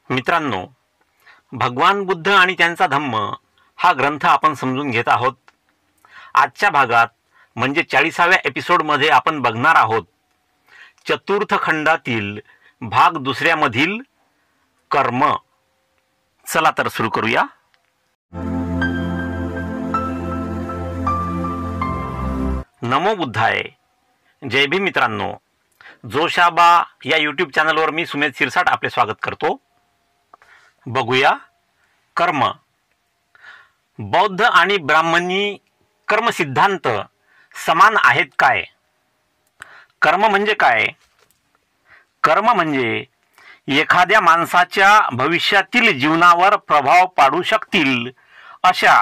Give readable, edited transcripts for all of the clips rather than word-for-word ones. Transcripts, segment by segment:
मित्रांनो, भगवान बुद्ध आणि त्यांचा धम्म हा ग्रंथ आपण समजून घेत आहोत. आजच्या भागात म्हणजे 40व्या एपिसोडमध्ये आपण बघणार आहोत चतुर्थ खंडातील भाग दुसऱ्यामधील कर्म. चला तर सुरू करूया. नमो बुद्धाय. जय भीम. मित्रांनो, जोशाबा या यूट्यूब चॅनलवर मी सुमेध शिरसाट आपले स्वागत करतो. बघूया कर्म. बौद्ध आणि ब्राह्मणी कर्म सिद्धांत समान आहेत काय? कर्म म्हणजे काय? कर्म म्हणजे एखाद्या माणसाच्या भविष्यातील जीवनावर प्रभाव पाडू शकतील अशा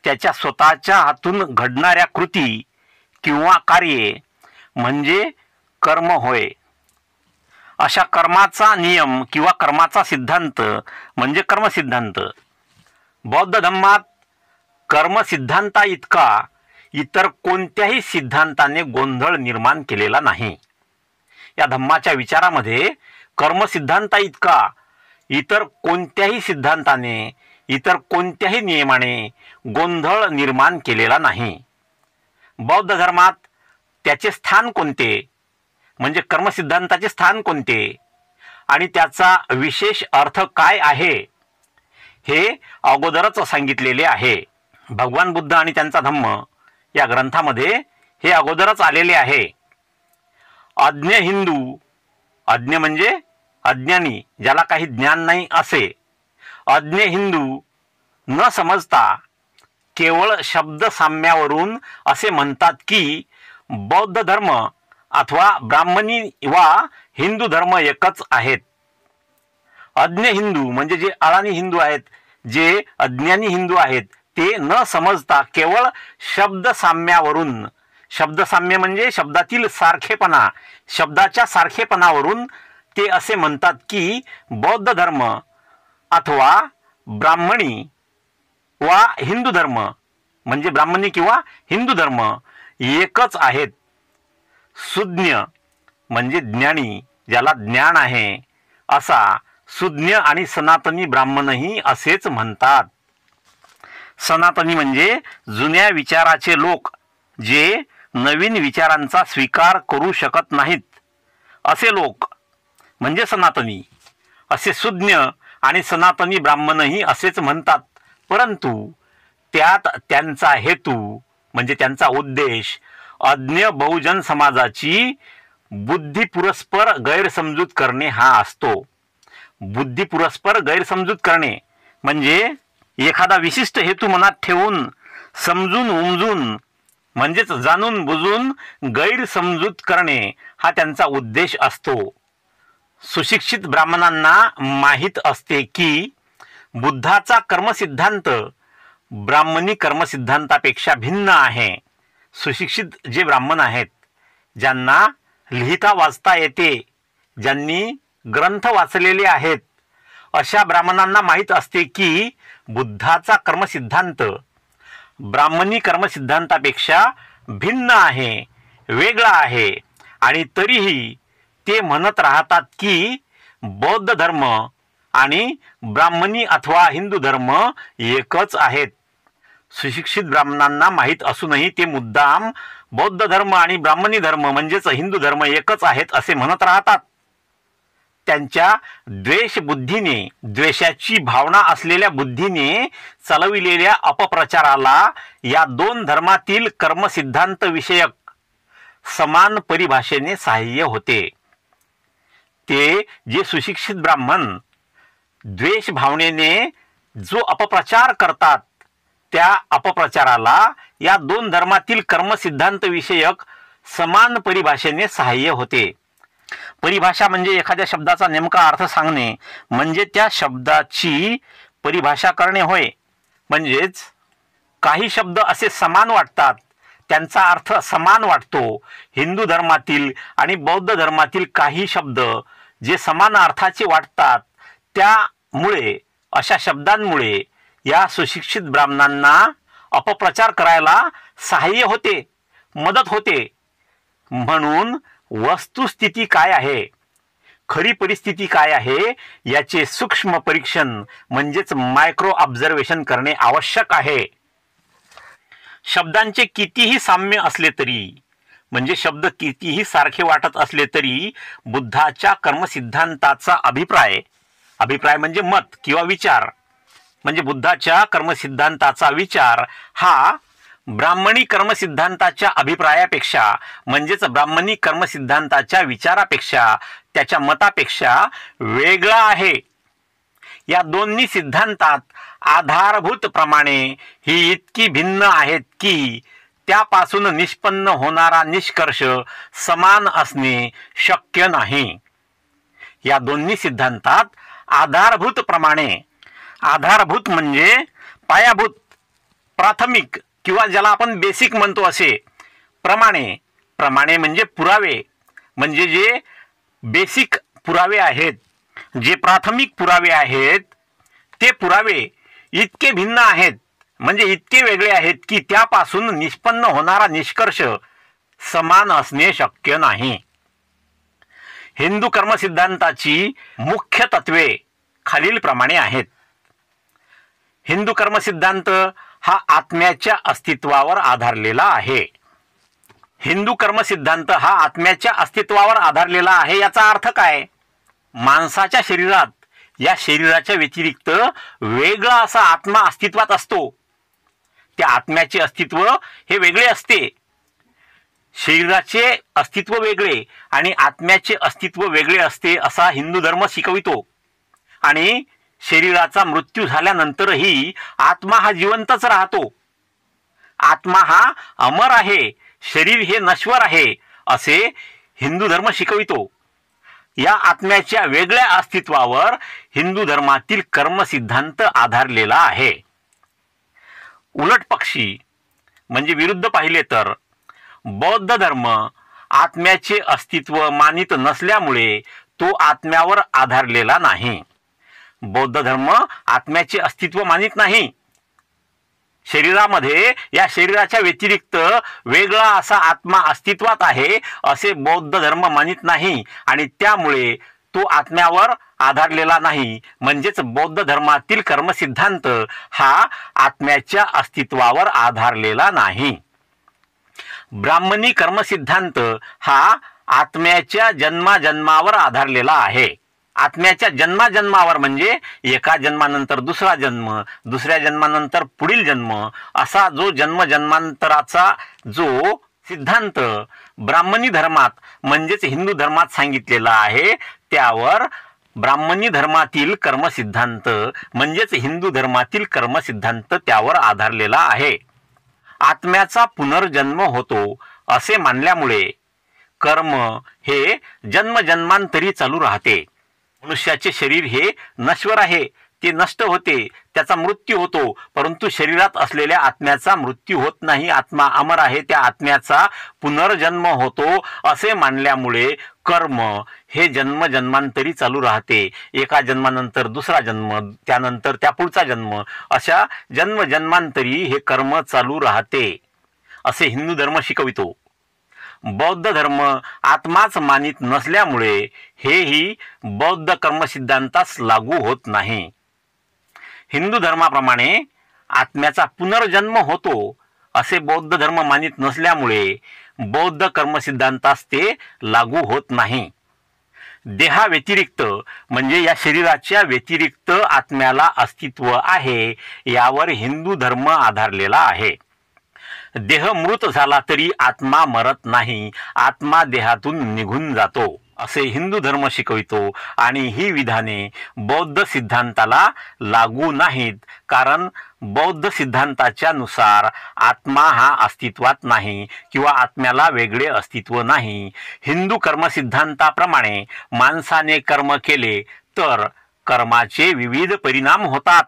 त्याच्या स्वतःच्या हातून घडणाऱ्या कृती किंवा कार्ये म्हणजे कर्म होय. अशा कर्माचा नियम किंवा कर्माचा सिद्धांत म्हणजे कर्मसिद्धांत. बौद्ध धम्मात कर्मसिद्धांता इतका इतर कोणत्याही सिद्धांताने गोंधळ निर्माण केलेला नाही. या धम्माच्या विचारामध्ये कर्मसिद्धांता इतका इतर कोणत्याही सिद्धांताने, इतर कोणत्याही नियमाने गोंधळ निर्माण केलेला नाही. बौद्ध धर्मात त्याचे स्थान कोणते, म्हणजे कर्मसिद्धांताचे स्थान कोणते आणि त्याचा विशेष अर्थ काय आहे हे अगोदरच सांगितलेले आहे. भगवान बुद्ध आणि त्यांचा धम्म या ग्रंथामध्ये हे अगोदरच आलेले आहे. अज्ञ हिंदू, अज्ञ म्हणजे अज्ञानी, ज्याला काही ज्ञान नाही असे, अज्ञ हिंदू न समजता केवळ शब्द साम्यावरून असे म्हणतात की बौद्ध धर्म अथवा ब्राह्मणी वा हिंदू धर्म एकच आहेत. अज्ञ हिंदू म्हणजे जे अडाणी हिंदू आहेत, जे अज्ञानी हिंदू आहेत, ते न समजता केवळ शब्द साम्यावरून, शब्द साम्य म्हणजे शब्दातील सारखेपणा, शब्दाच्या सारखेपणावरून ते असे म्हणतात की बौद्ध धर्म अथवा ब्राह्मणी वा हिंदू धर्म म्हणजे ब्राह्मणी किंवा हिंदू धर्म एकच आहेत. सुज्ञ म्हणजे ज्ञानी, ज्याला ज्ञान आहे असा सुज्ञ आणि सनातनी ब्राह्मणही असेच म्हणतात. सनातनी म्हणजे जुन्या विचाराचे लोक, जे नवीन विचारांचा स्वीकार करू शकत नाहीत, असे लोक म्हणजे सनातनी. असे सुज्ञ आणि सनातनी ब्राह्मणही असेच म्हणतात, परंतु त्यात त्यांचा हेतू म्हणजे त्यांचा उद्देश अज्ञ बहुजन समाजाची बुद्धिपुरस्पर गैरसमजूत करणे हा असतो. बुद्धिपुरस्पर गैरसमजूत करणे म्हणजे एखादा विशिष्ट हेतू मनात ठेवून समजून उमजून म्हणजेच जाणून बुजून गैरसमजूत करणे हा त्यांचा उद्देश असतो. सुशिक्षित ब्राह्मणांना माहीत असते की बुद्धाचा कर्मसिद्धांत ब्राह्मणी कर्मसिद्धांतापेक्षा भिन्न आहे. सुशिक्षित जे ब्राह्मण आहेत, ज्यांना लिहिता वाचता येते, ज्यांनी ग्रंथ वाचलेले आहेत, अशा ब्राह्मणांना माहीत असते की बुद्धाचा कर्मसिद्धांत ब्राह्मणी कर्मसिद्धांतापेक्षा भिन्न आहे, वेगळा आहे, आणि तरीही ते म्हणत राहतात की बौद्ध धर्म आणि ब्राह्मणी अथवा हिंदू धर्म एकच आहेत. सुशिक्षित ब्राह्मणांना माहीत असूनही ते मुद्दाम बौद्ध धर्म आणि ब्राह्मणी धर्म म्हणजेच हिंदू धर्म एकच आहेत असे म्हणत राहतात. त्यांच्या द्वेष बुद्धीने, द्वेषाची भावना असलेल्या बुद्धीने चालविलेल्या अपप्रचाराला या दोन धर्मातील कर्मसिद्धांत विषयक समान परिभाषेने सहाय्य होते. ते जे सुशिक्षित ब्राह्मण द्वेष भावनेने जो अपप्रचार करतात, त्या अपप्रचाराला या दोन धर्मातील कर्मसिद्धांत विषयक समान परिभाषेने सहाय्य होते. परिभाषा म्हणजे एखाद्या शब्दाचा नेमका अर्थ सांगणे, म्हणजे त्या शब्दाची परिभाषा करणे होय. म्हणजेच काही शब्द असे समान वाटतात, त्यांचा अर्थ समान वाटतो. हिंदू धर्मातील आणि बौद्ध धर्मातील काही शब्द जे समान अर्थाचे वाटतात, त्यामुळे अशा शब्दांमुळे या सुशिक्षित ब्राह्मणांना अपप्रचार करायला सहाय्य होते, मदत होते. म्हणून वस्तुस्थिती काय आहे? खरी परिस्थिती काय आहे याचे सूक्ष्म परीक्षण म्हणजेच मायक्रो ऑब्झर्वेशन करणे आवश्यक आहे. शब्दांचे कितीही साम्य असले तरी, म्हणजे शब्द कितीही सारखे वाटत असले तरी, बुद्धाच्या कर्मसिद्धांताचा अभिप्राय म्हणजे मत किंवा विचार, म्हणजे बुद्धाच्या कर्मसिद्धांताचा विचार हा ब्राह्मणी कर्मसिद्धांताच्या अभिप्रायापेक्षा म्हणजेच ब्राह्मणी कर्मसिद्धांताच्या विचारापेक्षा, त्याच्या मतापेक्षा वेगळा आहे. या दोन्ही सिद्धांतात आधारभूत प्रमाणे ही इतकी भिन्न आहेत की त्यापासून निष्पन्न होणारा निष्कर्ष समान असणे शक्य नाही. या दोन्ही सिद्धांतात आधारभूत प्रमाणे, आधारभूत म्हणजे पायाभूत, प्राथमिक किंवा ज्याला आपण बेसिक म्हणतो असे, प्रमाणे म्हणजे पुरावे, म्हणजे जे बेसिक पुरावे आहेत, जे प्राथमिक पुरावे आहेत, ते पुरावे इतके भिन्न आहेत, म्हणजे इतके वेगळे आहेत की त्यापासून निष्पन्न होणारा निष्कर्ष समान असणे शक्य नाही. हिंदू कर्मसिद्धांताची मुख्य तत्वे खालीलप्रमाणे आहेत. हिंदू कर्मसिद्धांत हा आत्म्याच्या अस्तित्वावर आधारलेला आहे. हिंदू कर्मसिद्धांत हा आत्म्याच्या अस्तित्वावर आधारलेला आहे याचा अर्थ काय? माणसाच्या शरीरात, या शरीराच्या व्यतिरिक्त वेगळा असा आत्मा अस्तित्वात असतो. त्या आत्म्याचे अस्तित्व हे वेगळे असते. शरीराचे अस्तित्व वेगळे आणि आत्म्याचे अस्तित्व वेगळे असते असा हिंदू धर्म शिकवितो. आणि शरीराचा मृत्यू झाल्यानंतरही आत्मा हा जिवंतच राहतो. आत्मा हा अमर आहे, शरीर हे नश्वर आहे असे हिंदू धर्म शिकवितो. या आत्म्याच्या वेगळ्या अस्तित्वावर हिंदू धर्मातील कर्मसिद्धांत आधारलेला आहे. उलट पक्षी म्हणजे विरुद्ध पाहिले तर बौद्ध धर्म आत्म्याचे अस्तित्व मानित नसल्यामुळे तो आत्म्यावर आधारलेला नाही. बौद्ध धर्म आत्म्याचे अस्तित्व मानित नाही. शरीरामध्ये या शरीराच्या व्यतिरिक्त वेगळा असा आत्मा अस्तित्वात आहे असे बौद्ध धर्म मानित नाही आणि त्यामुळे तो आत्म्यावर आधारलेला नाही. म्हणजेच बौद्ध धर्मातील कर्मसिद्धांत हा आत्म्याच्या अस्तित्वावर आधारलेला नाही. ब्राह्मणी कर्मसिद्धांत हा आत्म्याच्या जन्माजन्मावर आधारलेला आहे. आत्म्याच्या जन्माजन्मावर म्हणजे एका जन्मानंतर दुसरा जन्म, दुसऱ्या जन्मानंतर पुढील जन्म, असा जो जन्मांतराचा जो सिद्धांत ब्राह्मणी धर्मात म्हणजेच हिंदू धर्मात सांगितलेला आहे, त्यावर ब्राह्मणी धर्मातील कर्मसिद्धांत म्हणजेच हिंदू धर्मातील कर्मसिद्धांत त्यावर आधारलेला आहे. आत्म्याचा पुनर्जन्म होतो असे मानल्यामुळे कर्म हे जन्मजन्मांतरी चालू राहते. मनुष्याचे शरीर हे नश्वर आहे, ते नष्ट होते, त्याचा मृत्यू होतो, परंतु शरीरात असलेल्या आत्म्याचा मृत्यू होत नाही. आत्मा अमर आहे, त्या आत्म्याचा पुनर्जन्म होतो असे मानल्यामुळे कर्म हे जन्मजन्मांतरी चालू राहते. एका जन्मानंतर दुसरा जन्म, त्यानंतर त्या पुढचा जन्म, अशा जन्मजन्मांतरी हे कर्म चालू राहते असे हिंदू धर्म शिकवितो. बौद्ध धर्म आत्माच मानित नसल्यामुळे हेही बौद्ध कर्मसिद्धांतास लागू होत नाही. हिंदू धर्माप्रमाणे आत्म्याचा पुनर्जन्म होतो असे बौद्ध धर्म मानित नसल्यामुळे बौद्ध कर्मसिद्धांतास ते लागू होत नाही. देहाव्यतिरिक्त म्हणजे या शरीराच्या व्यतिरिक्त आत्म्याला अस्तित्व आहे यावर हिंदू धर्म आधारलेला आहे. देह मृत झाला तरी आत्मा मरत नाही, आत्मा देहातून निघून जातो असे हिंदू धर्म शिकवितो. आणि ही विधाने बौद्ध सिद्धांताला लागू नाहीत, कारण बौद्ध सिद्धांताच्या नुसार आत्मा हा अस्तित्वात नाही किंवा आत्म्याला वेगळे अस्तित्व नाही. हिंदू कर्मसिद्धांताप्रमाणे माणसाने कर्म केले तर कर्माचे विविध परिणाम होतात.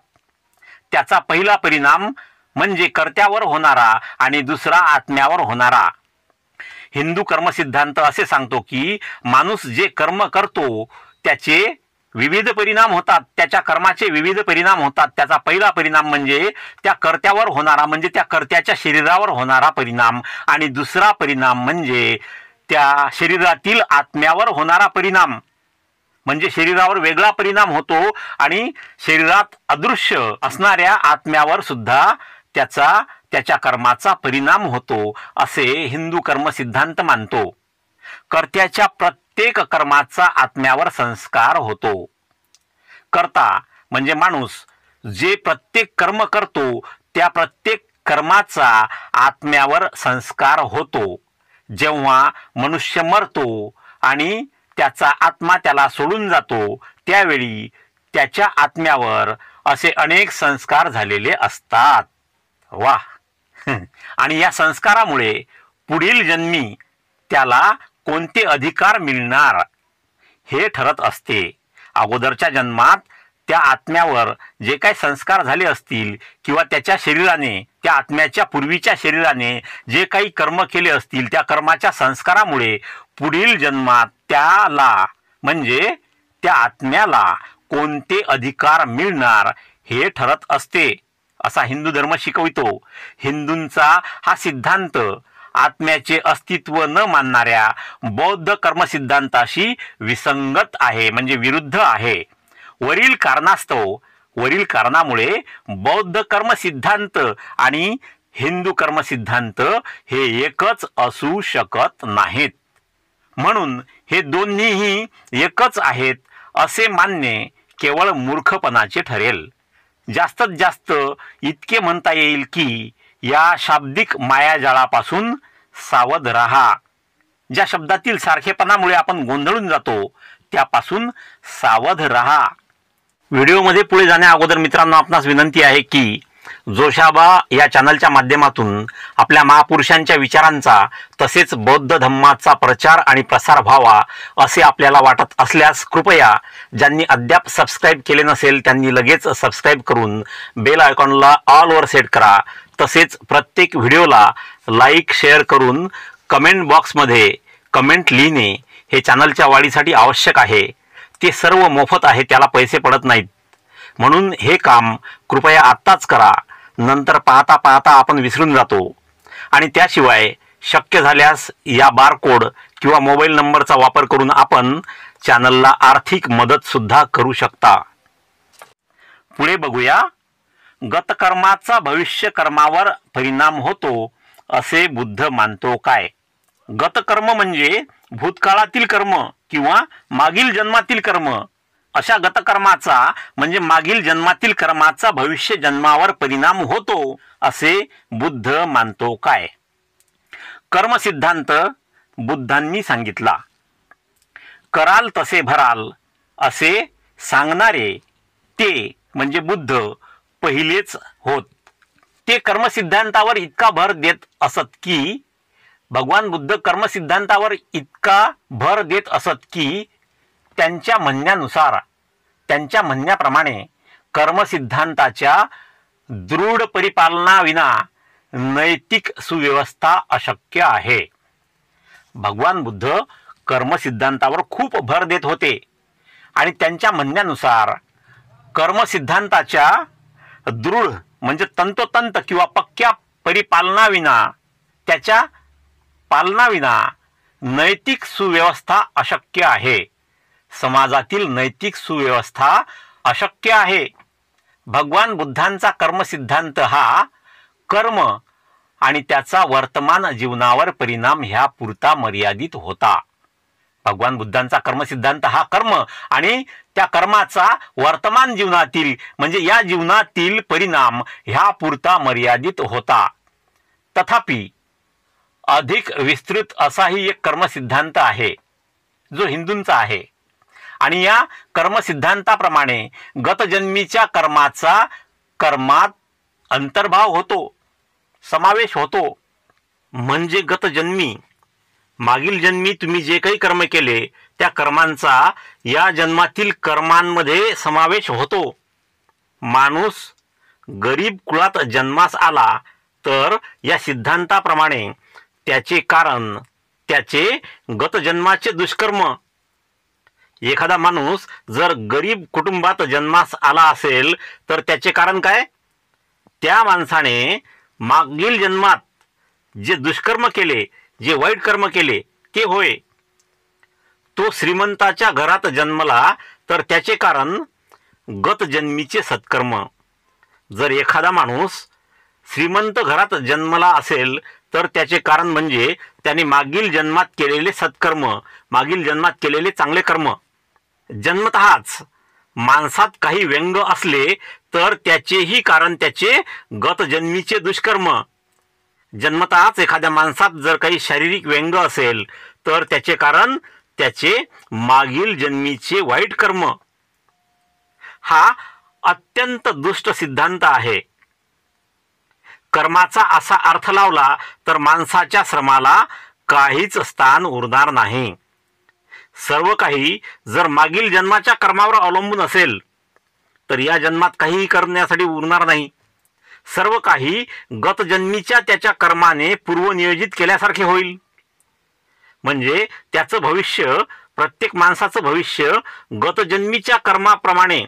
त्याचा पहिला परिणाम म्हणजे कर्त्यावर होणारा आणि दुसरा आत्म्यावर होणारा. हिंदू कर्मसिद्धांत असे सांगतो की माणूस जे कर्म करतो त्याचे विविध परिणाम होतात, त्याच्या कर्माचे विविध परिणाम होतात. त्याचा पहिला परिणाम म्हणजे त्या कर्त्यावर होणारा, म्हणजे त्या कर्त्याच्या शरीरावर होणारा परिणाम, आणि दुसरा परिणाम म्हणजे त्या शरीरातील आत्म्यावर होणारा परिणाम. म्हणजे शरीरावर वेगळा परिणाम होतो आणि शरीरात अदृश्य असणाऱ्या आत्म्यावर सुद्धा त्याच्या कर्माचा परिणाम होतो असे हिंदू कर्म सिद्धांत मानतो. कर्त्याच्या प्रत्येक कर्माचा आत्म्यावर संस्कार होतो. कर्ता म्हणजे माणूस जे प्रत्येक कर्म करतो त्या प्रत्येक कर्माचा आत्म्यावर संस्कार होतो. जेव्हा मनुष्य मरतो आणि त्याचा आत्मा त्याला सोडून जातो त्यावेळी त्याच्या आत्म्यावर असे अनेक संस्कार झालेले असतात. वाह. आणि या संस्कारामुळे पुढील जन्मी त्याला कोणते अधिकार मिळणार हे ठरत असते. अगोदरच्या जन्मात त्या आत्म्यावर जे काही संस्कार झाले असतील किंवा त्याच्या शरीराने त्या आत्म्याच्या पूर्वीच्या शरीराने जे काही कर्म केले असतील त्या कर्माच्या संस्कारामुळे पुढील जन्मात त्याला म्हणजे त्या आत्म्याला कोणते अधिकार मिळणार हे ठरत असते असा हिंदू धर्म शिकवितो. हिंदूंचा हा सिद्धांत आत्म्याचे अस्तित्व न मानणाऱ्या बौद्ध कर्मसिद्धांताशी विसंगत आहे म्हणजे विरुद्ध आहे. वरील कारणामुळे बौद्ध कर्मसिद्धांत आणि हिंदू कर्मसिद्धांत हे एकच असू शकत नाहीत. म्हणून हे दोन्हीही एकच आहेत असे मानणे केवळ मूर्खपणाचे ठरेल. जास्तीत जास्त इतके म्हणता येईल की या शाब्दिक मायाजाळापासून सावध राहा. ज्या शब्दातील सारखेपणामुळे आपण गोंधळून जातो त्यापासून सावध राहा. व्हिडिओमध्ये पुढे जाण्या अगोदर मित्रांनो आपणास विनंती आहे की जोशाबा या चॅनलच्या माध्यमातून आपल्या महापुरुषांच्या विचारांचा तसेच बौद्ध धम्माचा प्रचार आणि प्रसार व्हावा असे आपल्याला वाटत असल्यास कृपया ज्यांनी अद्याप सबस्क्राईब केले नसेल त्यांनी लगेच सबस्क्राईब करून बेल आयकॉनला ऑल वर सेट करा. तसेच प्रत्येक व्हिडिओला लाईक शेअर करून कमेंट बॉक्समध्ये कमेंट लिहिणे हे चॅनलच्या वाढीसाठी आवश्यक आहे. ते सर्व मोफत आहे, त्याला पैसे पडत नाहीत. म्हणून हे काम कृपया आत्ताच करा. नंतर पाहता पाहता आपण विसरून जातो. आणि त्याशिवाय शक्य झाल्यास या बारकोड किंवा मोबाईल नंबरचा वापर करून आपण चॅनलला आर्थिक मदत सुद्धा करू शकता. पुढे बघूया. गतकर्माचा भविष्य कर्मावर परिणाम होतो असे बुद्ध मानतो काय? गतकर्म म्हणजे भूतकाळातील कर्म किंवा मागील जन्मातील कर्म. अशा गतकर्माचा म्हणजे मागील जन्मातील कर्माचा भविष्य जन्मावर परिणाम होतो असे बुद्ध मानतो काय? कर्म सिद्धांत बुद्धांनी सांगितला. कराल तसे भराल असे सांगणारे ते म्हणजे बुद्ध पहिलेच होत. ते कर्मसिद्धांतावर इतका भर देत असत की भगवान बुद्ध कर्मसिद्धांतावर इतका भर देत असत की त्यांच्या म्हणण्यानुसार त्यांच्या म्हणण्याप्रमाणे कर्मसिद्धांताच्या दृढ परिपालनाविना नैतिक सुव्यवस्था अशक्य आहे. भगवान बुद्ध कर्मसिद्धांतावर खूप भर देत होते आणि त्यांच्या म्हणण्यानुसार कर्मसिद्धांताच्या दृढ म्हणजे तंतोतंत किंवा पक्क्या परिपालनाविना त्याच्या पालनाविना नैतिक सुव्यवस्था अशक्य आहे. समाजातील नैतिक सुव्यवस्था अशक्य आहे. भगवान बुद्धांचा कर्मसिद्धांत हा कर्म आणि त्याचा वर्तमान जीवनावर परिणाम ह्या पुरता मर्यादित होता. भगवान बुद्धांचा कर्मसिद्धांत हा कर्म आणि त्या कर्माचा वर्तमान जीवनातील म्हणजे या जीवनातील परिणाम ह्या पुरता मर्यादित होता. तथापि अधिक विस्तृत असाही एक कर्मसिद्धांत आहे जो हिंदूंचा आहे आणि या कर्मसिद्धांताप्रमाणे गतजन्मीच्या कर्माचा कर्मात अंतर्भाव होतो, समावेश होतो. म्हणजे गतजन्मी मागील जन्मी तुम्ही जे काही कर्म केले त्या कर्मांचा या जन्मातील कर्मांमध्ये समावेश होतो. माणूस गरीब कुळात जन्मास आला तर या सिद्धांताप्रमाणे त्याचे कारण त्याचे गतजन्माचे दुष्कर्म. एखादा माणूस जर गरीब कुटुंबात जन्मास आला असेल तर त्याचे कारण काय? त्या माणसाने मागील जन्मात जे दुष्कर्म केले, जे वाईट कर्म केले ते होय. तो श्रीमंताच्या घरात जन्मला तर त्याचे कारण गत जन्मीचे सत्कर्म. जर एखादा माणूस श्रीमंत घरात जन्मला असेल तर त्याचे कारण म्हणजे त्याने मागील जन्मात केलेले सत्कर्म, मागील जन्मात केलेले चांगले कर्म. जन्मतःच माणसात काही व्यंग असले तर त्याचेही कारण त्याचे गत जन्मीचे दुष्कर्म. जन्मतःच एखाद्या माणसात जर काही शारीरिक व्यंग असेल तर त्याचे कारण त्याचे मागील जन्मीचे वाईट कर्म. हा अत्यंत दुष्ट सिद्धांत आहे. कर्माचा असा अर्थ लावला तर माणसाच्या श्रमाला काहीच स्थान उरणार नाही. सर्व काही जर मागील जन्माच्या कर्मावर अवलंबून असेल तर या जन्मात काहीही करण्यासाठी उरणार नाही. सर्व काही गत जन्मीच्या त्याच्या कर्माने पूर्वनियोजित केल्यासारखे होईल. म्हणजे त्याचं भविष्य, प्रत्येक माणसाचं भविष्य गतजन्मीच्या कर्माप्रमाणे,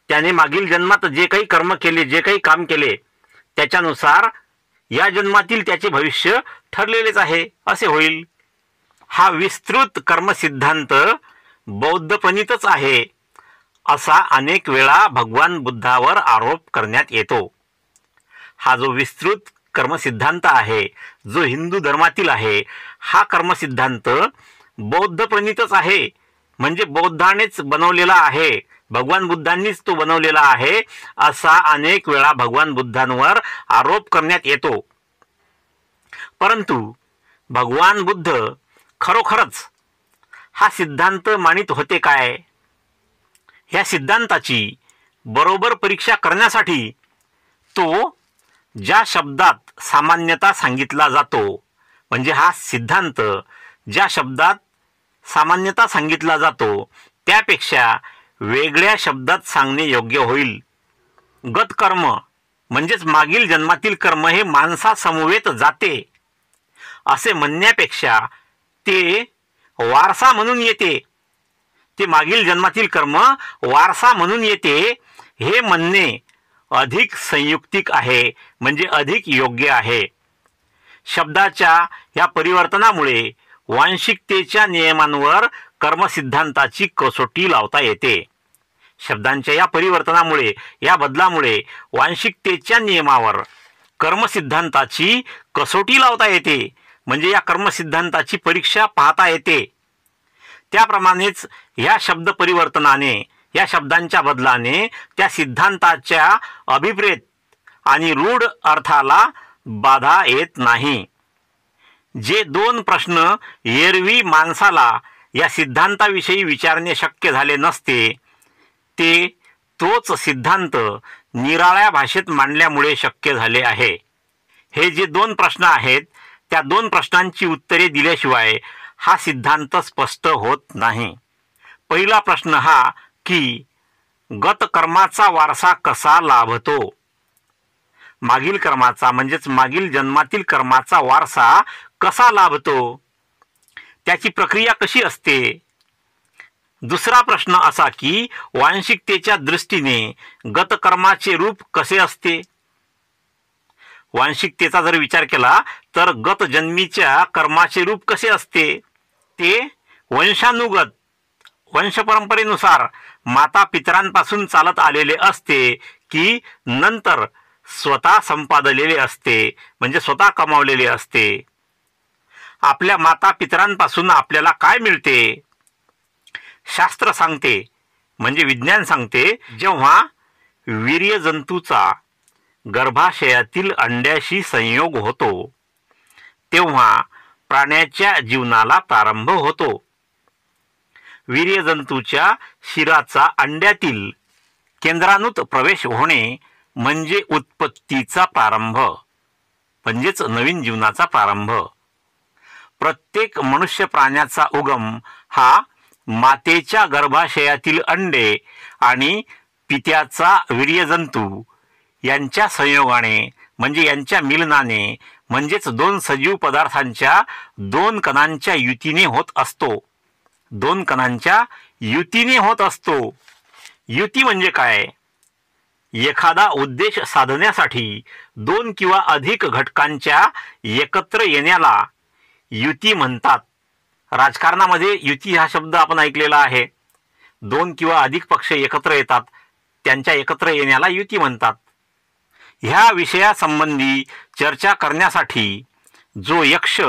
त्याने मागील जन्मात जे काही कर्म केले, जे काही काम केले त्याच्यानुसार या जन्मातील त्याचे भविष्य ठरलेलेच आहे असे होईल. हा विस्तृत कर्मसिद्धांत बौद्धपणीतच आहे असा अनेक वेळा भगवान बुद्धावर आरोप करण्यात येतो. हा जो विस्तृत कर्मसिद्धांत आहे, जो हिंदू धर्मातील आहे, हा कर्मसिद्धांत बौद्धप्रणीतच आहे. म्हणजे बौद्धानेच बनवलेला आहे, भगवान बुद्धांनीच तो बनवलेला आहे असा अनेक वेळा भगवान बुद्धांवर आरोप करण्यात येतो. परंतु भगवान बुद्ध खरोखरच हा सिद्धांत मानित होते काय? ह्या सिद्धांताची बरोबर परीक्षा करण्यासाठी तो ज्या शब्दात सामान्यता सांगितला जातो, म्हणजे हा सिद्धांत ज्या शब्दात सामान्यता सांगितला जातो त्यापेक्षा वेगळ्या शब्दात सांगणे योग्य होईल. गतकर्म म्हणजेच मागील जन्मातील कर्म हे माणसासमवेत जाते असे म्हणण्यापेक्षा ते वारसा म्हणून येते, ते मागील जन्मातील कर्म वारसा म्हणून येते हे म्हणणे अधिक संयुक्तिक आहे, म्हणजे अधिक योग्य आहे. शब्दाच्या या परिवर्तनामुळे वांशिकतेच्या नियमांवर कर्मसिद्धांताची कसोटी लावता येते. शब्दांच्या या परिवर्तनामुळे, या बदलामुळे वांशिकतेच्या नियमावर कर्मसिद्धांताची कसोटी लावता येते, म्हणजे या कर्मसिद्धांताची परीक्षा पाहता येते. त्याप्रमाणेच या शब्द परिवर्तनाने, या शब्दांच्या बदलाने त्या सिद्धांताच्या अभिप्रेत आणि रूढ अर्थाला बाधा येत नाही. जे दोन प्रश्न एरवी माणसाला या सिद्धांताविषयी विचारणे शक्य झाले नसते ते तोच सिद्धांत निराळ्या भाषेत मांडल्यामुळे शक्य झाले आहे. हे जे दोन प्रश्न आहेत त्या दोन प्रश्नांची उत्तरे दिल्याशिवाय हा सिद्धांत स्पष्ट होत नाही. पहिला प्रश्न हा की गतकर्माचा वारसा कसा लाभतो? मागील कर्माचा म्हणजेच मागील जन्मातील कर्माचा वारसा कसा लाभतो? त्याची प्रक्रिया कशी असते? दुसरा प्रश्न असा की वांशिकतेच्या दृष्टीने गतकर्माचे रूप कसे असते? वांशिकतेचा जर विचार केला तर गत जन्मीच्या कर्माचे रूप कसे असते? ते वंशानुगत, वंशपरंपरेनुसार माता पितरांपासून चालत आलेले असते की नंतर स्वतः संपादलेले असते, म्हणजे स्वतः कमावलेले असते. आपल्या माता पितरांपासून आपल्याला काय मिळते? शास्त्र सांगते, म्हणजे विज्ञान सांगते, जेव्हा वीर्यजंतूचा गर्भाशयातील अंड्याशी संयोग होतो तेव्हा प्राण्याच्या जीवनाला प्रारंभ होतो. वीर्यजंतूच्या शिराचा अंड्यातील केंद्रानुत प्रवेश होणे म्हणजे उत्पत्तीचा प्रारंभ, म्हणजेच नवीन जीवनाचा प्रारंभ. प्रत्येक मनुष्य प्राण्याचा उगम हा मातेच्या गर्भाशयातील अंडे आणि पित्याचा वीर्यजंतू यांच्या संयोगाने, म्हणजे यांच्या मिलनाने, म्हणजेच दोन सजीव पदार्थांच्या दोन कणांच्या युतीने होत असतो. दोन कणांच्या युतीने होत असतो. युती म्हणजे काय? एखादा उद्देश साधण्यासाठी दोन किंवा अधिक घटकांच्या एकत्र येण्याला युती म्हणतात. राजकारणामध्ये युती हा शब्द आपण ऐकलेला आहे. दोन किंवा अधिक पक्ष एकत्र येतात, त्यांच्या एकत्र येण्याला युती म्हणतात. ह्या विषयासंबंधी चर्चा करण्यासाठी जो यक्ष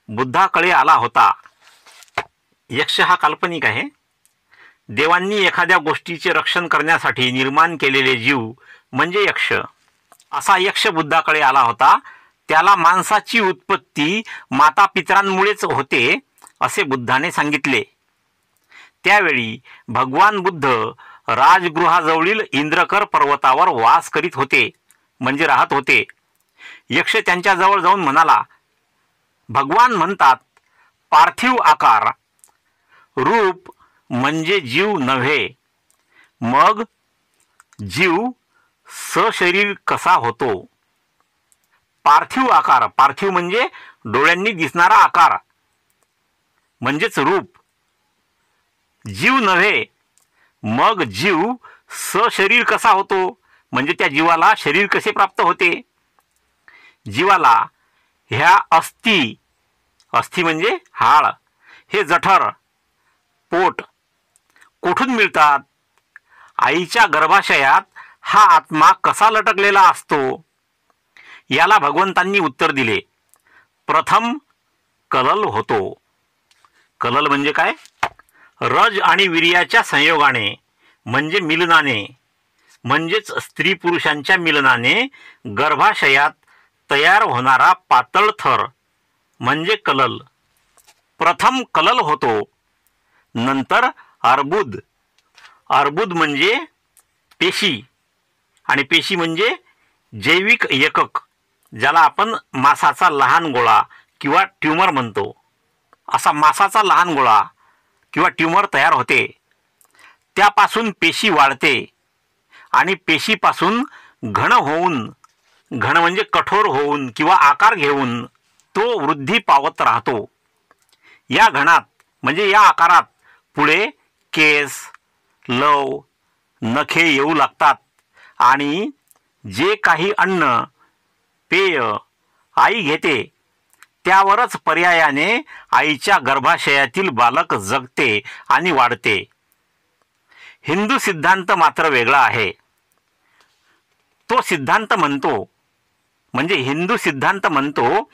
बुद्धाकडे आला होता, यक्ष हा काल्पनिक आहे, देवांनी एखाद्या गोष्टीचे रक्षण करण्यासाठी निर्माण केलेले जीव म्हणजे यक्ष. असा यक्ष बुद्धाकडे आला होता. त्याला माणसाची उत्पत्ती मातापितरांमुळेच होते असे बुद्धाने सांगितले. त्यावेळी भगवान बुद्ध राजगृहाजवळील इंद्रकर पर्वतावर वास करीत होते, म्हणजे राहत होते. यक्ष त्यांच्याजवळ जाऊन म्हणाला, भगवान म्हणतात, पार्थिव आकार रूप म्हणजे जीव नव्हे, मग जीव सशरीर कसा होतो? पार्थिव आकार, पार्थिव म्हणजे डोळ्यांनी दिसणारा आकार म्हणजेच रूप. जीव नव्हे, मग जीव सशरीर कसा होतो, म्हणजे त्या जीवाला शरीर कसे प्राप्त होते? जीवाला ह्या अस्थी, अस्थी म्हणजे हाड, हे जठर, पोट कुठून मिळतात? आईच्या गर्भाशयात हा आत्मा कसा लटकलेला असतो? याला भगवंतांनी उत्तर दिले, प्रथम कलल होतो. कलल म्हणजे काय? रज आणि वीर्याच्या संयोगाने म्हणजे मिलनाने, म्हणजेच स्त्री पुरुषांच्या मिलनाने गर्भाशयात तयार होणारा पातळ थर म्हणजे कलल. प्रथम कलल होतो, नंतर अर्बुद. अर्बुद म्हणजे पेशी, आणि पेशी म्हणजे जैविक एकक, ज्याला आपण मांसाचा लहान गोळा किंवा ट्यूमर म्हणतो. असा मांसाचा लहान गोळा किंवा ट्यूमर तयार होते. त्यापासून पेशी वाढते आणि पेशीपासून घन होऊन, घन म्हणजे कठोर होऊन किंवा आकार घेऊन तो वृद्धी पावत राहतो. या घनात म्हणजे या आकारात पुढे केस, लव, नखे येऊ लागतात आणि जे काही अन्न पेय आई घेते त्यावरच पर्यायाने आईच्या गर्भाशयातील बालक जगते आणि वाढते. हिंदू सिद्धांत मात्र वेगळा आहे. तो सिद्धांत म्हणतो, म्हणजे हिंदू सिद्धांत म्हणतो,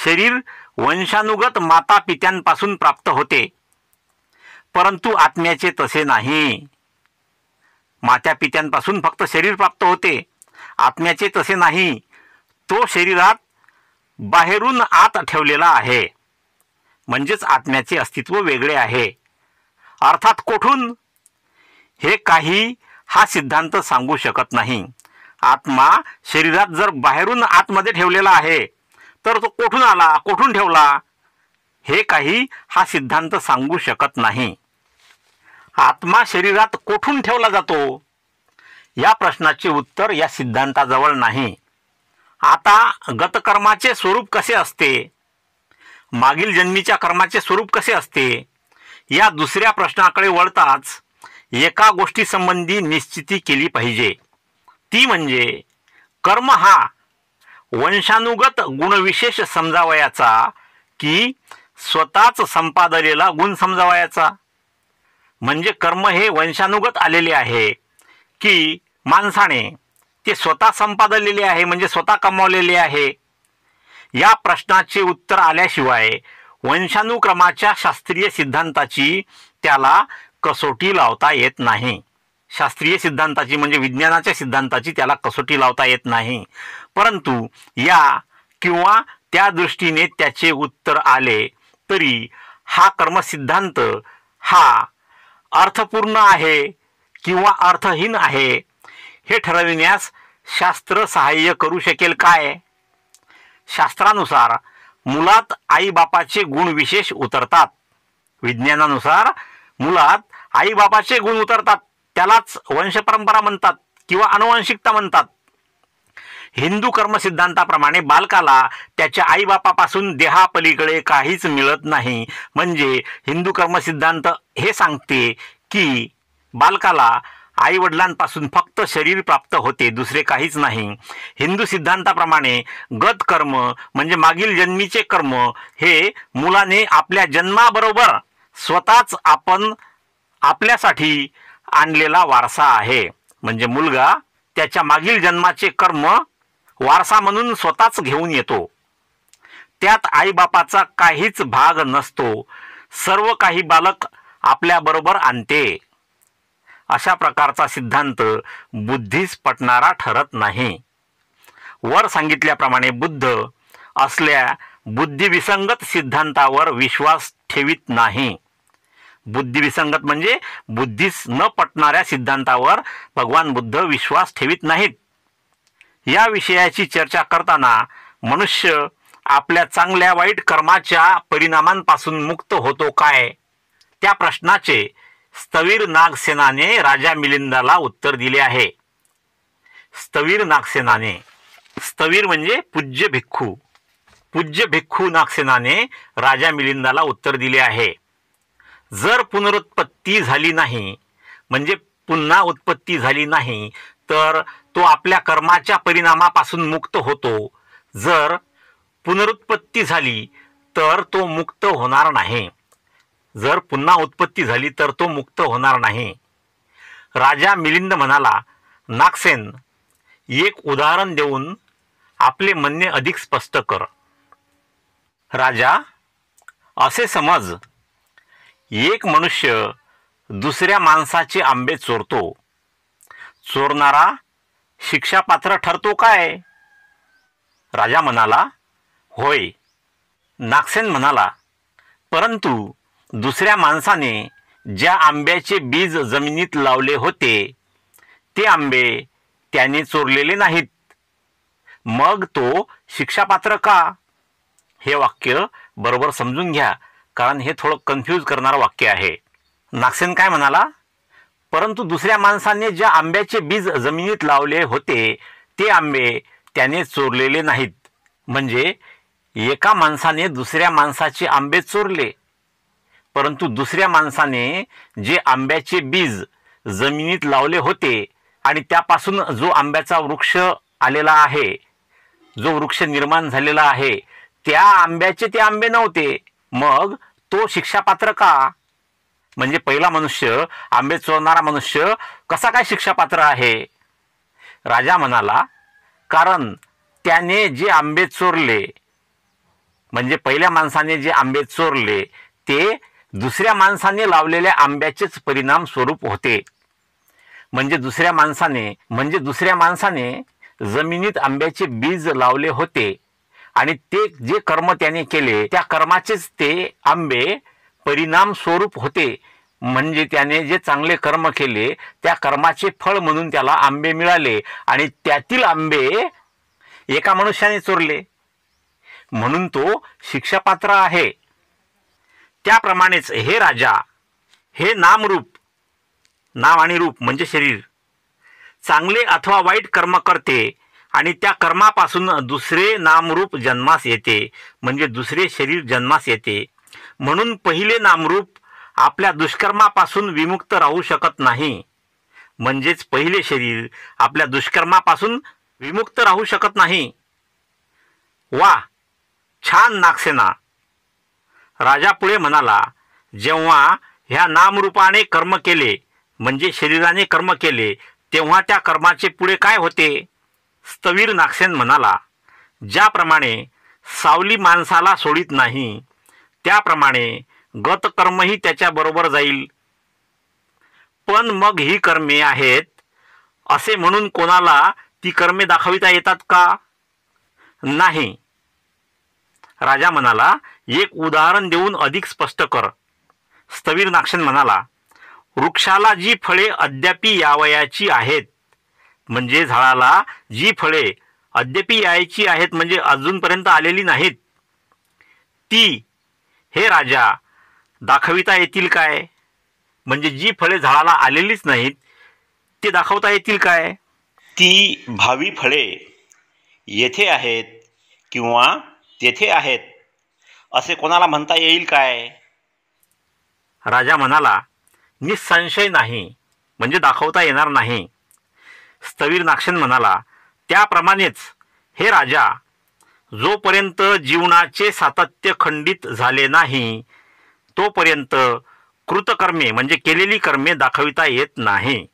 शरीर वंशानुगत माता पित्यांपासून प्राप्त होते, परंतु आत्म्याचे तसे नाही. माता पित्यांपासून फक्त शरीर प्राप्त होते, आत्म्याचे तसे नाही. तो शरीरात बाहेरून आत ठेवलेला आहे, म्हणजेच आत्म्याचे अस्तित्व वेगळे आहे. अर्थात कोठून? हे काही हा सिद्धांत सांगू शकत नाही. आत्मा शरीरात जर बाहेरून आतमध्ये ठेवलेला आहे तर तो कोठून आला, कोठून ठेवला, हे काही हा सिद्धांत सांगू शकत नाही. आत्मा शरीरात कोठून ठेवला जातो, या प्रश्नाचे उत्तर या सिद्धांताजवळ नाही. आता गतकर्माचे स्वरूप कसे असते, मागील जन्मीच्या कर्माचे स्वरूप कसे असते, या दुसऱ्या प्रश्नाकडे वळताच एका गोष्टीसंबंधी निश्चिती केली पाहिजे. ती म्हणजे कर्म हा वंशानुगत गुणविशेष समजावयाचा की स्वतःच संपादलेला गुण समजावयाचा. म्हणजे कर्म हे वंशानुगत आलेले आहे की माणसाने ते स्वतः संपादलेले आहे, म्हणजे स्वतः कमावलेले आहे. या प्रश्नाचे उत्तर आल्याशिवाय वंशानुक्रमाच्या शास्त्रीय सिद्धांताची त्याला कसोटी लावता येत नाही. शास्त्रीय सिद्धांताची म्हणजे विज्ञानाच्या सिद्धांताची त्याला कसोटी लावता येत नाही. परंतु या किंवा त्या दृष्टीने त्याचे उत्तर आले तरी हा कर्मसिद्धांत हा अर्थपूर्ण आहे किंवा अर्थहीन आहे हे ठरविण्यास शास्त्र सहाय्य करू शकेल काय? शास्त्रानुसार मुलात आईबापाचे गुण विशेष उतरतात. विज्ञानानुसार मुलात आईबापाचे गुण उतरतात, त्यालाच वंशपरंपरा म्हणतात किंवा आनुवंशिकता म्हणतात. हिंदू कर्मसिद्धांताप्रमाणे बालकाला त्याच्या आईबापापासून देहापलीकडे काहीच मिळत नाही. म्हणजे हिंदू कर्मसिद्धांत हे सांगते की बालकाला आई वडिलांपासून फक्त शरीर प्राप्त होते, दुसरे काहीच नाही. हिंदू सिद्धांताप्रमाणे गत कर्म म्हणजे मागील जन्मीचे कर्म हे मुलाने आपल्या जन्माबरोबर स्वतःच आपण आपल्यासाठी आणलेला वारसा आहे. म्हणजे मुलगा त्याच्या मागील जन्माचे कर्म वारसा म्हणून स्वतःच घेऊन येतो. त्यात आईबापाचा काहीच भाग नसतो. सर्व काही बालक आपल्याबरोबर आणते. अशा प्रकारचा सिद्धांत बुद्धीस पटणारा ठरत नाही. वर सांगितल्याप्रमाणे बुद्ध असल्या बुद्धिविसंगत सिद्धांतावर विश्वास ठेवीत नाही. बुद्धिविसंगत म्हणजे बुद्धीस न पटणाऱ्या सिद्धांतावर भगवान बुद्ध विश्वास ठेवीत नाहीत. या विषयाची चर्चा करताना मनुष्य आपल्या चांगल्या वाईट कर्माच्या परिणामांपासून मुक्त होतो काय, त्या प्रश्नाचे स्थवीर नागसेनाने राजा मिलिंदाला उत्तर दिले आहे. स्थवीर नागसेनाने, स्थवीर म्हणजे पूज्य भिक्खू, पूज्य भिक्खू नागसेनाने राजा मिलिंदाला उत्तर दिले आहे. जर पुनरुत्पत्ती झाली नाही म्हणजे पुन्हा उत्पत्ती झाली नाही तर तो आपल्या कर्माच्या परिणामापासून मुक्त होतो. जर पुनरुत्पत्ती झाली तर तो मुक्त होणार नाही. जर पुन्हा उत्पत्ती झाली तर तो मुक्त होणार नाही. राजा मिलिंद म्हणाला, नागसेन, एक उदाहरण देऊन आपले म्हणणे अधिक स्पष्ट कर. राजा, असे समज, एक मनुष्य दुसऱ्या माणसाचे आंबे चोरतो. चोरणारा शिक्षापात्र ठरतो काय? राजा म्हणाला, होय. नागसेन म्हणाला, परंतु दुसऱ्या माणसाने ज्या आंब्याचे बीज जमिनीत लावले होते ते आंबे त्याने चोरलेले नाहीत. मग तो शिक्षापात्र का? हे वाक्य बरोबर समजून घ्या, कारण हे थोडं कन्फ्यूज करणारं वाक्य आहे. नागसेन काय म्हणाला? परंतु दुसऱ्या माणसाने ज्या आंब्याचे बीज जमिनीत लावले होते ते आंबे त्याने चोरलेले नाहीत. म्हणजे एका माणसाने दुसऱ्या माणसाचे आंबे चोरले, परंतु दुसऱ्या माणसाने जे आंब्याचे बीज जमिनीत लावले होते आणि त्यापासून जो आंब्याचा वृक्ष आलेला आहे, जो वृक्ष निर्माण झालेला आहे, त्या आंब्याचे ते आंबे नव्हते. मग तो शिक्षापात्र का? म्हणजे पहिला मनुष्य, आंबे चोरणारा मनुष्य कसा काय शिक्षापात्र आहे? राजा म्हणाला, कारण त्याने जे आंबे चोरले, म्हणजे पहिल्या माणसाने जे आंबे चोरले ते दुसऱ्या माणसाने लावलेल्या आंब्याचेच परिणाम स्वरूप होते. म्हणजे दुसऱ्या माणसाने जमिनीत आंब्याचे बीज लावले होते आणि ते जे कर्म त्याने केले त्या कर्माचेच ते आंबे परिणाम स्वरूप होते. म्हणजे त्याने जे चांगले कर्म केले त्या कर्माचे फळ म्हणून त्याला आंबे मिळाले आणि त्यातील आंबे एका मनुष्याने चोरले, म्हणून तो शिक्षापात्र आहे. त्याप्रमाणेच हे राजा, हे नामरूप, नाम आणि रूप म्हणजे शरीर, चांगले अथवा वाईट कर्म करते आणि त्या कर्मापासून दुसरे नामरूप जन्मास येते, म्हणजे दुसरे शरीर जन्मास येते. म्हणून पहिले नामरूप आपल्या दुष्कर्मापासून विमुक्त राहू शकत नाही. म्हणजेच पहिले शरीर आपल्या दुष्कर्मापासून विमुक्त राहू शकत नाही. वा, छान नागसेना. राजा पुढे म्हणाला, जेव्हा ह्या नामरूपाने कर्म केले म्हणजे शरीराने कर्म केले तेव्हा त्या कर्माचे पुढे काय होते? स्थवीर नागसेन म्हणाला, ज्याप्रमाणे सावली माणसाला सोडित नाही त्याप्रमाणे गतकर्मही त्याच्याबरोबर जाईल. पण मग ही कर्मे आहेत असे म्हणून कोणाला ती कर्मे दाखविता येतात का? नाही. राजा म्हणाला, एक उदाहरण देऊन अधिक स्पष्ट कर. स्थवीर नागसेन म्हणाला, वृक्षाला जी फळे अद्यापि यावयाची आहेत, म्हणजे झाडाला जी फळे अद्यापि यायची आहेत म्हणजे अजूनपर्यंत आलेली नाहीत, ती हे राजा दाखविता येतील काय? म्हणजे जी फळे झाडाला आलेलीच नाहीत ते दाखवता येतील काय? ती भावी फळे येथे आहेत किंवा तेथे आहेत असे कोणाला म्हणता येईल काय? राजा म्हणाला, निसंशय नाही. म्हणजे दाखवता येणार नाही. स्थवीर नागसेन म्हणाला, त्याप्रमाणेच हे राजा, जोपर्यंत जीवनाचे सातत्य खंडित झाले नाही तोपर्यंत कृतकर्मे म्हणजे केलेली कर्मे दाखविता येत नाही.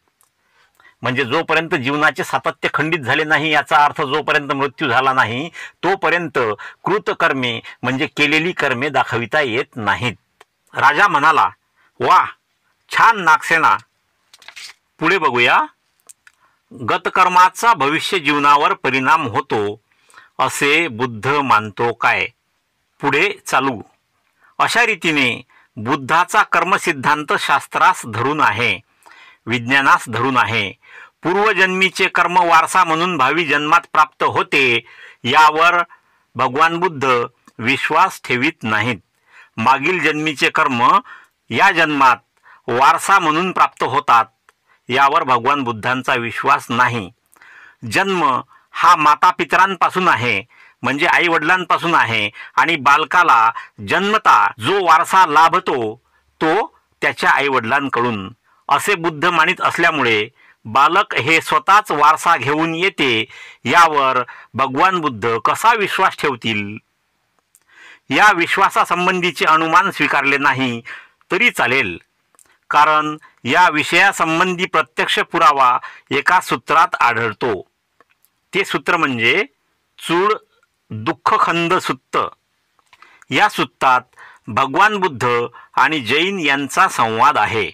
म्हणजे जोपर्यंत जीवनाचे सातत्य खंडित झाले नाही याचा अर्थ जोपर्यंत मृत्यू झाला नाही तोपर्यंत कृतकर्मे म्हणजे केलेली कर्मे दाखविता येत नाहीत. राजा म्हणाला, वा, छान नागसेना. पुढे बघूया. गतकर्माचा भविष्य जीवनावर परिणाम होतो असे बुद्ध मानतो काय? पुढे चालू. अशा रीतीने बुद्धाचा कर्मसिद्धांत शास्त्रास धरून आहे, विज्ञानास धरून आहे. पूर्वजन्मीचे कर्म वारसा म्हणून भावी जन्मात प्राप्त होते यावर भगवान बुद्ध विश्वास ठेवीत नाहीत. मागील जन्मीचे कर्म या जन्मात वारसा म्हणून प्राप्त होतात यावर भगवान बुद्धांचा विश्वास नाही. जन्म हा मातापितरांपासून आहे, म्हणजे आई वडिलांपासून आहे, आणि बालकाला जन्मता जो वारसा लाभतो तो त्याच्या आई वडिलांकडून असे बुद्ध मानित असल्यामुळे बालक हे स्वतःच वारसा घेऊन येते यावर भगवान बुद्ध कसा विश्वास ठेवतील? या विश्वासासंबंधीचे अनुमान स्वीकारले नाही तरी चालेल, कारण या विषयासंबंधी प्रत्यक्ष पुरावा एका सूत्रात आढळतो. ते सूत्र म्हणजे चूड दुःखखंद सुत्त. या सुत्तात भगवान बुद्ध आणि जैन यांचा संवाद आहे.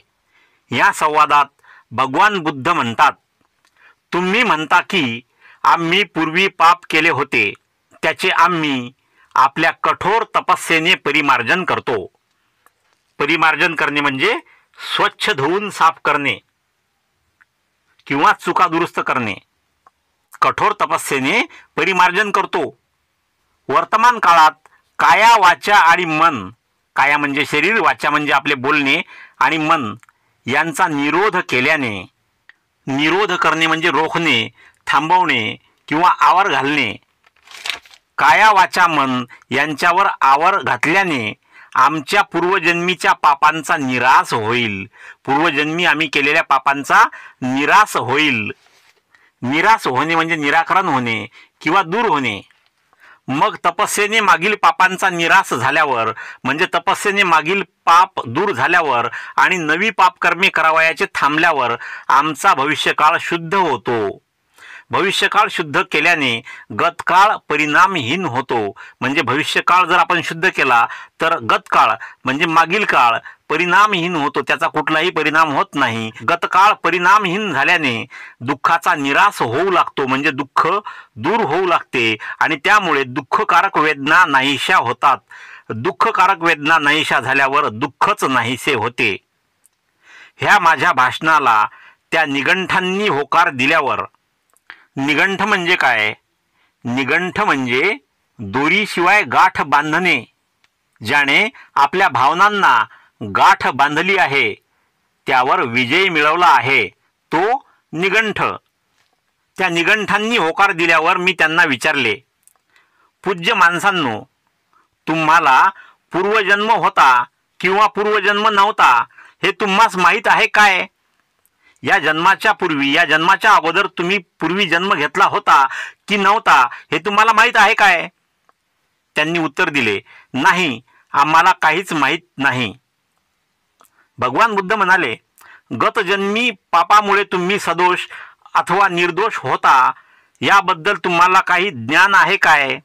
या संवादात भगवान बुद्ध म्हणतात, तुम्ही म्हणता की आम्ही पूर्वी पाप केले होते, त्याचे आम्ही आपल्या कठोर तपस्येने परिमार्जन करतो. परिमार्जन करणे म्हणजे स्वच्छ धुवून साफ करणे किंवा चुका दुरुस्त करणे. कठोर तपस्येने परिमार्जन करतो. वर्तमान काळात काया, वाचा आणि मन, काया म्हणजे शरीर, वाचा म्हणजे आपले बोलणे, आणि मन यांचा निरोध केल्याने, निरोध करणे म्हणजे रोखणे, थांबवणे किंवा आवर घालणे, काया, वाचा, मन यांच्यावर आवर घातल्याने आमच्या पूर्वजन्मीच्या पापांचा निराश होईल. पूर्वजन्मी आम्ही केलेल्या पापांचा निराश होईल. निराश होणे म्हणजे निराकरण होणे किंवा दूर होणे. मग तपस्येने मागील पापांचा निराश झाल्यावर, म्हणजे तपस्येने मागील पाप दूर झाल्यावर आणि नवी पापकर्मे करावयाचे थांबल्यावर आमचा भविष्यकाळ शुद्ध होतो. भविष्यकाळ शुद्ध केल्याने गतकाळ परिणामहीन होतो. म्हणजे भविष्यकाळ जर आपण शुद्ध केला तर गतकाळ म्हणजे मागील काळ परिणामहीन होतो, त्याचा कुठलाही परिणाम होत नाही. गतकाळ परिणामहीन झाल्याने दुःखाचा निराश होऊ लागतो, म्हणजे दुःख दूर होऊ लागते आणि त्यामुळे दुःखकारक वेदना नाहीशा होतात. दुःखकारक वेदना नाहीशा झाल्यावर दुःखच नाहीसे होते. ह्या माझ्या भाषणाला त्या निगंठांनी होकार दिल्यावर, निगंठ म्हणजे काय? निगंठ म्हणजे दोरीशिवाय गाठ बांधणे. ज्याने आपल्या भावनांना गाठ बांधली आहे त्यावर विजय मिळवला आहे तो निगंठ. त्या निगंठांनी होकार दिल्यावर मी त्यांना विचारले, पूज्य माणसांनो, तुम्हाला पूर्वजन्म होता किंवा पूर्वजन्म नव्हता हे तुम्हास माहीत आहे काय? या जन्माच्या पूर्वी, या जन्माच्या अगोदर तुम्ही पूर्वी जन्म घेतला होता की नव्हता हे तुम्हाला माहीत आहे काय? त्यांनी उत्तर दिले, नाही, आम्हाला काहीच माहीत नाही. भगवान बुद्ध म्हणाले, गतजन्मी पापामुळे तुम्ही सदोष अथवा निर्दोष होता याबद्दल तुम्हाला काही ज्ञान आहे काय?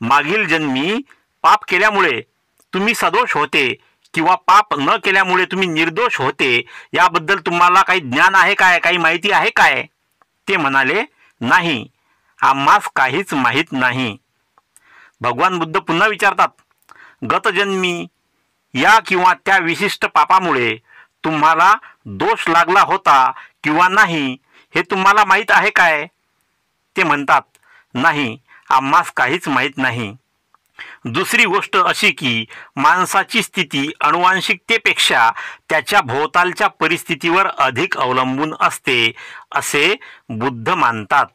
मागील जन्मी पाप केल्यामुळे तुम्ही सदोष होते किंवा पाप न केल्यामुळे तुम्ही निर्दोष होते याबद्दल तुम्हाला काही ज्ञान आहे काय? काही माहिती आहे काय? ते म्हणाले, नाही, आम्हास काहीच माहीत नाही. भगवान बुद्ध पुन्हा विचारतात, गतजन्मी या किंवा त्या विशिष्ट पापामुळे तुम्हाला दोष लागला होता किंवा नाही हे तुम्हाला माहीत आहे काय? ते म्हणतात, नाही, आम्हास काहीच माहीत नाही. दुसरी गोष्ट अशी की माणसाची स्थिती अनुवांशिकतेपेक्षा त्याच्या भोवतालच्या परिस्थितीवर अधिक अवलंबून असते असे बुद्ध मानतात.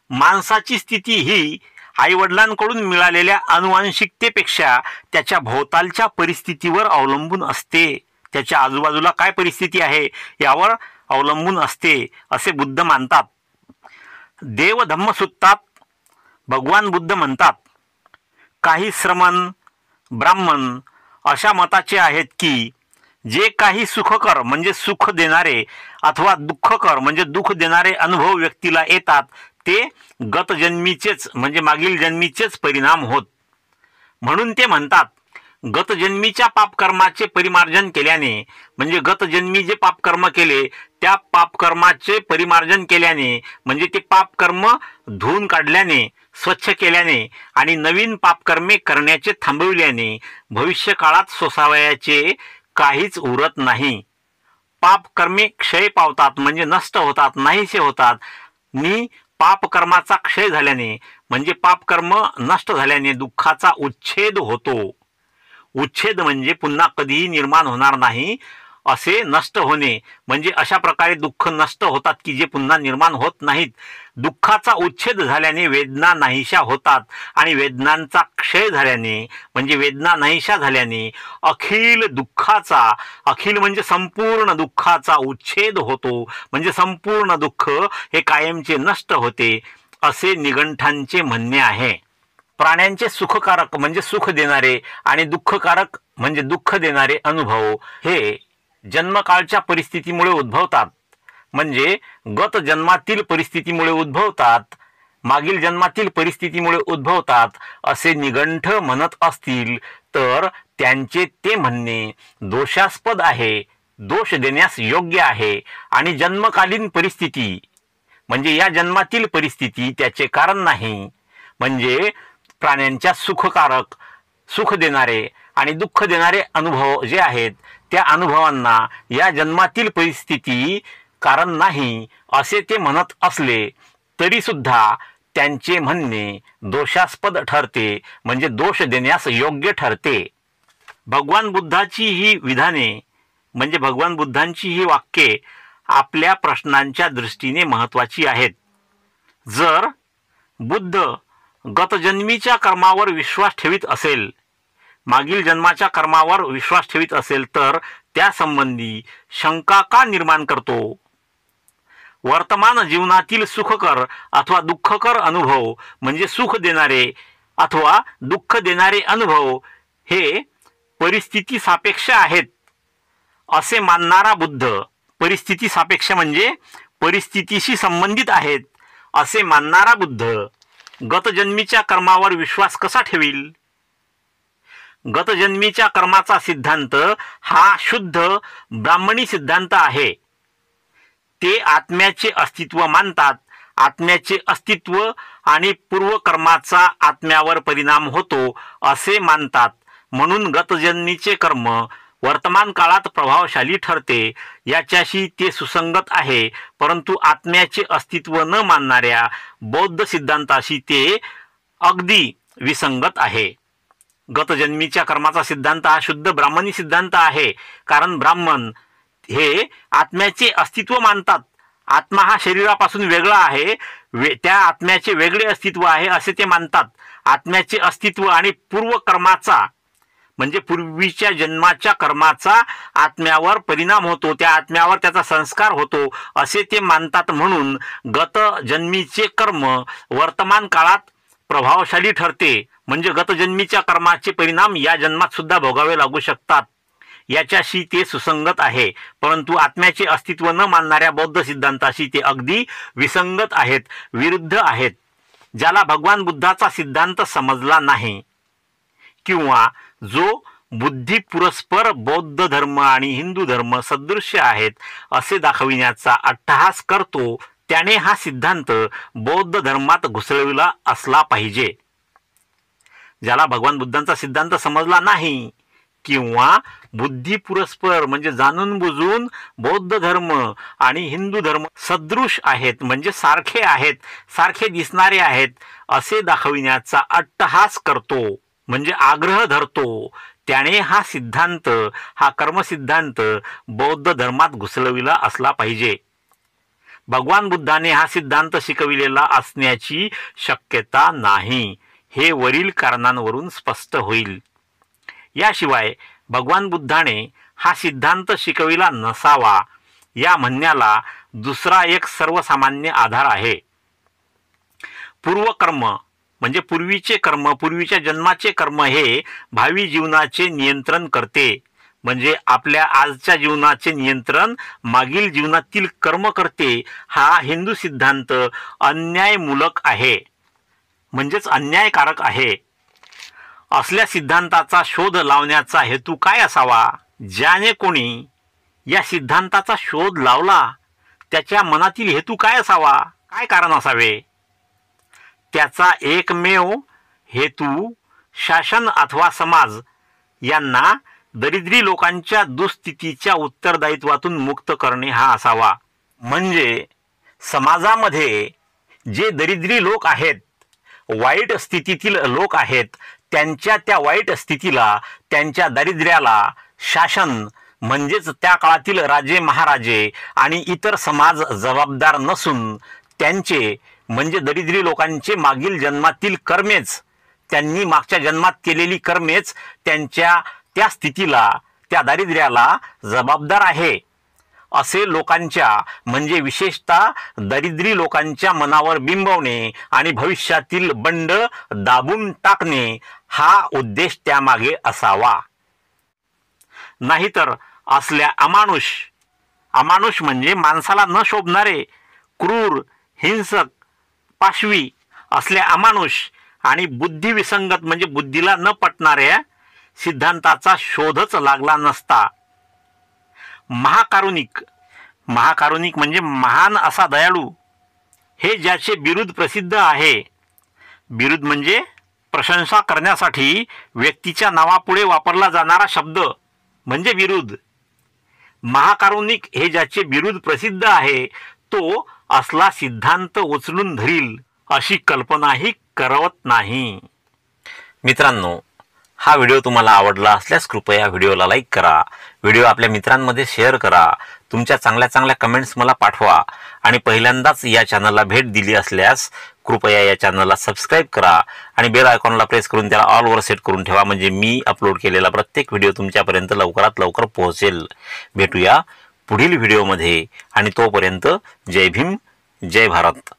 माणसाची स्थिती ही आईवडिलांकडून मिळालेल्या अनुवांशिकतेपेक्षा त्याच्या भोवतालच्या परिस्थितीवर अवलंबून असते. त्याच्या आजूबाजूला काय परिस्थिती आहे यावर अवलंबून असते असे बुद्ध मानतात. देव धम्मसूत्रात भगवान बुद्ध म्हणतात, काही श्रमण ब्राह्मण अशा मताचे आहेत की जे काही सुखकर म्हणजे सुख देणारे अथवा दुःखकर म्हणजे दुःख देणारे अनुभव व्यक्तीला येतात ते गतजन्मीचेच म्हणजे मागील जन्मीचेच परिणाम होत. म्हणून ते म्हणतात, गतजन्मीच्या पापकर्माचे परिमार्जन केल्याने म्हणजे गतजन्मी जे पापकर्म केले त्या पापकर्माचे परिमार्जन केल्याने म्हणजे ते पापकर्म धुवून काढल्याने, स्वच्छ केल्याने आणि नवीन पापकर्मे करण्याचे थांबविल्याने भविष्य काळात सोसावयाचे काहीच उरत नाही. पापकर्मे क्षय पावतात म्हणजे नष्ट होतात, नाहीसे होतात. नि पापकर्माचा क्षय झाल्याने म्हणजे पापकर्म नष्ट झाल्याने दुःखाचा उच्छेद होतो. उच्छेद म्हणजे पुन्हा कधीही निर्माण होणार नाही असे नष्ट होणे म्हणजे अशा प्रकारे दुःख नष्ट होतात की जे पुन्हा निर्माण होत नाहीत. दुःखाचा उच्छेद झाल्याने वेदना नाहीशा होतात आणि वेदनांचा क्षय झाल्याने म्हणजे वेदना नाहीशा झाल्याने अखिल दुःखाचा, अखिल म्हणजे संपूर्ण दुःखाचा उच्छेद होतो म्हणजे संपूर्ण दुःख हे कायमचे नष्ट होते असे निगंठांचे म्हणणे आहे. प्राण्यांचे सुखकारक म्हणजे सुख देणारे आणि दुःखकारक म्हणजे दुःख देणारे अनुभव हे जन्मकाळच्या परिस्थितीमुळे उद्भवतात म्हणजे गत जन्मातील परिस्थितीमुळे उद्भवतात, मागील जन्मातील परिस्थितीमुळे उद्भवतात असे निगंठ म्हणत असतील तर त्यांचे ते म्हणणे दोषास्पद आहे, दोष देण्यास योग्य आहे. आणि जन्मकालीन परिस्थिती म्हणजे या जन्मातील परिस्थिती त्याचे कारण नाही. म्हणजे प्राण्यांच्या सुखकारक, सुख देणारे आणि दुःख देणारे अनुभव जे आहेत त्या अनुभवांना या जन्मातील परिस्थिती कारण नाही असे ते म्हणत असले तरी सुद्धा त्यांचे म्हणणे दोषास्पद ठरते म्हणजे दोष देण्यास योग्य ठरते. भगवान बुद्धाची ही विधाने म्हणजे भगवान बुद्धांची ही वाक्ये आपल्या प्रश्नांच्या दृष्टीने महत्त्वाची आहेत. जर बुद्ध गतजन्मीच्या कर्मावर विश्वास ठेवीत असेल, मागील जन्माच्या कर्मावर विश्वास ठेवीत असेल तर त्या संबंधी शंका का निर्माण करतो? वर्तमान जीवनातील सुखकर अथवा दुःखकर अनुभव म्हणजे सुख देणारे अथवा दुःख देणारे अनुभव हे परिस्थिती सापेक्ष आहेत असे मानणारा बुद्ध, परिस्थिती सापेक्ष म्हणजे परिस्थितीशी संबंधित आहेत असे मानणारा बुद्ध गतजन्मीच्या कर्मावर विश्वास कसा ठेवील? गतजन्मीच्या कर्माचा सिद्धांत हा शुद्ध ब्राह्मणी सिद्धांत आहे. ते आत्म्याचे अस्तित्व मानतात. आत्म्याचे अस्तित्व आणि पूर्वकर्माचा आत्म्यावर परिणाम होतो असे मानतात. म्हणून गतजन्मीचे कर्म वर्तमान काळात प्रभावशाली ठरते याच्याशी ते सुसंगत आहे. परंतु आत्म्याचे अस्तित्व न मानणाऱ्या बौद्ध सिद्धांताशी ते अगदी विसंगत आहे. गतजन्मीच्या कर्माचा सिद्धांत हा शुद्ध ब्राह्मणी सिद्धांत आहे. कारण ब्राह्मण हे आत्म्याचे अस्तित्व मानतात. आत्मा हा शरीरापासून वेगळा आहे, त्या आत्म्याचे वेगळे अस्तित्व आहे असे ते मानतात. आत्म्याचे अस्तित्व आणि पूर्वकर्माचा म्हणजे पूर्वीच्या जन्माच्या कर्माचा आत्म्यावर परिणाम होतो, त्या आत्म्यावर त्याचा संस्कार होतो असे ते मानतात. म्हणून गतजन्मीचे कर्म वर्तमान काळात प्रभावशाली ठरते म्हणजे गतजन्मीच्या कर्माचे परिणाम या जन्मात सुद्धा भोगावे लागू शकतात याच्याशी ते सुसंगत आहे. परंतु आत्म्याचे अस्तित्व न मानणाऱ्या बौद्ध सिद्धांताशी ते अगदी विसंगत आहेत, विरुद्ध आहेत. ज्याला भगवान बुद्धाचा सिद्धांत समजला नाही किंवा जो बुद्धी पुरस्पर बौद्ध धर्म आणि हिंदू धर्म सदृश्य आहेत असे दाखविण्याचा अट्टहास करतो त्याने हा सिद्धांत बौद्ध धर्मात घुसळविला असला पाहिजे. ज्याला भगवान बुद्धांचा सिद्धांत समजला नाही किंवा बुद्धी पुरस्पर म्हणजे जाणून बुजून बौद्ध धर्म आणि हिंदू धर्म सदृश आहेत म्हणजे सारखे आहेत, सारखे दिसणारे आहेत असे दाखविण्याचा अट्टहास करतो म्हणजे आग्रह धरतो त्याने हा सिद्धांत, हा कर्मसिद्धांत बौद्ध धर्मात घुसळविला असला पाहिजे. भगवान बुद्धाने हा सिद्धांत शिकविलेला असण्याची शक्यता नाही हे वरील कारणांवरून स्पष्ट होईल. याशिवाय भगवान बुद्धाने हा सिद्धांत शिकविला नसावा या म्हणण्याला दुसरा एक सर्वसामान्य आधार आहे. पूर्वकर्म म्हणजे पूर्वीचे कर्म, पूर्वीच्या जन्माचे कर्म हे भावी जीवनाचे नियंत्रण करते. म्हणजे आपल्या आजच्या जीवनाचे नियंत्रण मागील जीवनातील कर्म करते. हा हिंदू सिद्धांत अन्यायमूलक आहे, म्हणजेच अन्यायकारक आहे. असल्या सिद्धांताचा शोध लावण्याचा हेतू काय असावा? ज्याने कोणी या सिद्धांताचा शोध लावला त्याच्या मनातील हेतू काय असावा? काय कारण असावे? त्याचा एकमेव हेतू शासन अथवा समाज यांना दरिद्री लोकांच्या दुःस्थितीच्या उत्तरदायित्वातून मुक्त करणे हा असावा. म्हणजे समाजामध्ये जे दरिद्री लोक आहेत, वाईट स्थितीतील लोक आहेत, त्यांच्या त्या वाईट स्थितीला, त्यांच्या दारिद्र्याला शासन म्हणजेच त्या काळातील राजे महाराजे आणि इतर समाज जबाबदार नसून त्यांचे म्हणजे दरिद्री लोकांचे मागील जन्मातील कर्मेच, त्यांनी मागच्या जन्मात केलेली कर्मेच त्यांच्या त्या स्थितीला, त्या दारिद्र्याला जबाबदार आहे असे लोकांच्या म्हणजे विशेषतः दरिद्री लोकांच्या मनावर बिंबवणे आणि भविष्यातील बंड दाबून टाकणे हा उद्देश त्यामागे असावा. नाहीतर असल्या अमानुष म्हणजे माणसाला न शोभणारे, क्रूर, हिंसक, पाशवी असल्या अमानुष आणि बुद्धिविसंगत म्हणजे बुद्धीला न पटणाऱ्या सिद्धांताचा शोधच लागला नसता. महाकारुणिक म्हणजे महान असा दयाळू, हे ज्याचे बिरुद प्रसिद्ध आहे. बिरुद म्हणजे प्रशंसा करण्यासाठी व्यक्तीच्या नावापुढे वापरला जाणारा शब्द म्हणजे बिरुद. महाकारुणिक हे ज्याचे बिरुद प्रसिद्ध आहे तो असला सिद्धांत उचलून धरील अशी कल्पनाही करवत नाही. मित्रांनो, हा व्हिडिओ तुम्हाला आवडला असल्यास कृपया व्हिडिओला लाईक करा, व्हिडिओ आपल्या मित्रांमध्ये शेअर करा, तुमच्या चांगल्या कमेंट्स मला पाठवा आणि पहिल्यांदाच या चॅनलला भेट दिली असल्यास कृपया या चॅनलला सबस्क्राईब करा आणि बेल आयकॉनला प्रेस करून त्याला ऑल वर सेट करून ठेवा. म्हणजे मी अपलोड केलेला प्रत्येक व्हिडिओ तुमच्यापर्यंत लवकरात लवकर पोहोचेल. भेटूया पुढील व्हिडिओमध्ये आणि तोपर्यंत जय भीम, जय भारत.